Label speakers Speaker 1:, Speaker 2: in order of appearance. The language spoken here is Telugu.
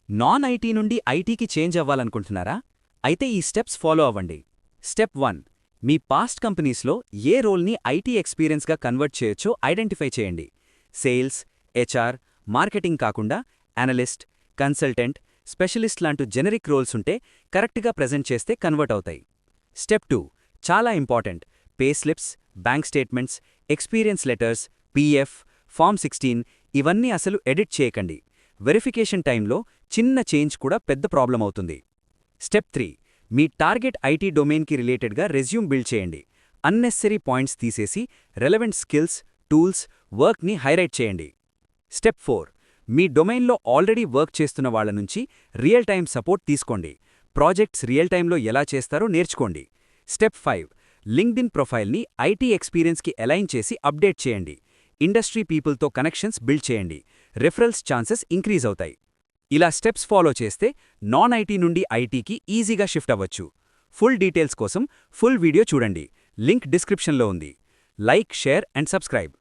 Speaker 1: నాన్ ఐటీ నుండి ఐటీకి చేంజ్ అవ్వాలనుకుంటున్నారా? అయితే ఈ స్టెప్స్ ఫాలో అవ్వండి. స్టెప్ 1. మీ పాస్ట్ కంపెనీస్లో ఏ రోల్ని ఐటీ ఎక్స్పీరియన్స్గా కన్వర్ట్ చేయొచ్చో ఐడెంటిఫై చేయండి. సేల్స్, హెచ్ఆర్, మార్కెటింగ్ కాకుండా అనలిస్ట్, కన్సల్టెంట్, స్పెషలిస్ట్ లాంటి జెనరిక్ రోల్స్ ఉంటే కరెక్ట్గా ప్రెజెంట్ చేస్తే కన్వర్ట్ అవుతాయి. స్టెప్ 2. చాలా important. Pay slips, bank statements, experience letters, PF, form 16 ఇవన్నీ అసలు ఎడిట్ చేయకండి. వెరిఫికేషన్ టైంలో చిన్న చేంజ్ కూడా పెద్ద ప్రాబ్లం అవుతుంది. స్టెప్ 3. మీ టార్గెట్ ఐటీ డొమైన్కి రిలేటెడ్గా రెజ్యూమ్ బిల్డ్ చేయండి. అన్నెసరీ పాయింట్స్ తీసేసి రెలెవెంట్ స్కిల్స్, టూల్స్, వర్క్ని హైలైట్ చేయండి. స్టెప్ 4. మీ డొమైన్లో ఆల్రెడీ వర్క్ చేస్తున్న వాళ్ల నుంచి రియల్ టైమ్ సపోర్ట్ తీసుకోండి. ప్రాజెక్ట్స్ రియల్ టైంలో ఎలా చేస్తారో నేర్చుకోండి. స్టెప్ 5. లింక్డ్ఇన్ ప్రొఫైల్ని ఐటీ ఎక్స్పీరియన్స్కి అలైన్ చేసి అప్డేట్ చేయండి. ఇండస్ట్రీ పీపుల్తో కనెక్షన్స్ బిల్డ్ చేయండి. రిఫరల్స్ ఛాన్సెస్ ఇంక్రీజ్ అవుతాయి. ఇలా స్టెప్స్ ఫాలో చేస్తే నాన్ ఐటీ నుండి ఐటీకి ఈజీగా షిఫ్ట్ అవ్వచ్చు. ఫుల్ డీటెయిల్స్ కోసం ఫుల్ వీడియో చూడండి. లింక్ డిస్క్రిప్షన్లో ఉంది. Like, share and subscribe.